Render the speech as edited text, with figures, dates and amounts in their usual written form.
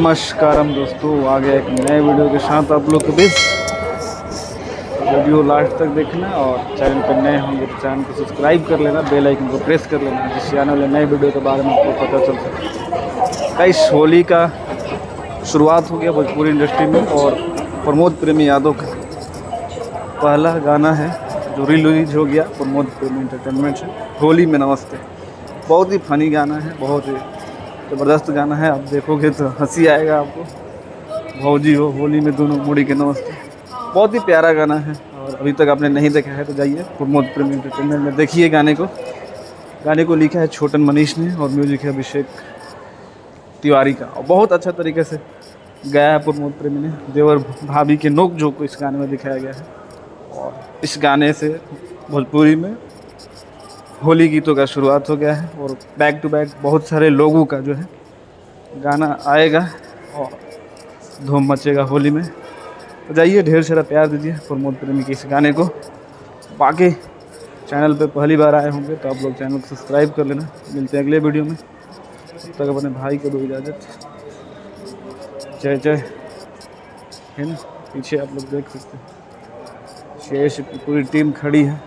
नमस्कारम दोस्तों, आ गया एक नए वीडियो के साथ आप लोग के बीच। वीडियो लास्ट तक देखना और चैनल पर नए होंगे तो चैनल को सब्सक्राइब कर लेना, बेल आइकन को प्रेस कर लेना, जिससे आने वाले नए वीडियो के बारे में आपको पता चल सके। कई होली का शुरुआत हो गया भोजपुरी इंडस्ट्री में और प्रमोद प्रेमी यादव का पहला गाना है जो रिलीज हो गया प्रमोद प्रेमी एंटरटेनमेंट से, होली में नमस्ते। बहुत ही फनी गाना है, बहुत ही ज़बरदस्त गाना है। आप देखोगे तो हंसी आएगा आपको। भौजी हो होली में दोनों मुड़ी के नमस्ते, बहुत ही प्यारा गाना है। और अभी तक आपने नहीं देखा है तो जाइए प्रमोद प्रेमी एंटरटेनमेंट में देखिए गाने को। गाने को लिखा है छोटन मनीष ने और म्यूजिक है अभिषेक तिवारी का, और बहुत अच्छा तरीके से गाया है प्रमोद प्रेमी ने। देवर भाभी के नोक झोंक को इस गाने में दिखाया गया है। और इस गाने से भोजपुरी में होली गीतों का शुरुआत हो गया है और बैक टू बैक बहुत सारे लोगों का जो है गाना आएगा और धूम मचेगा होली में। तो जाइए ढेर सारा प्यार दीजिए प्रमोद प्रेमी के इस गाने को। बाकी चैनल पे पहली बार आए होंगे तो आप लोग चैनल को सब्सक्राइब कर लेना। मिलते हैं अगले वीडियो में, तब तक अपने भाई को दो इजाज़त। जय जय है ना, पीछे आप लोग देख सकते हैं शेष की पूरी टीम खड़ी है।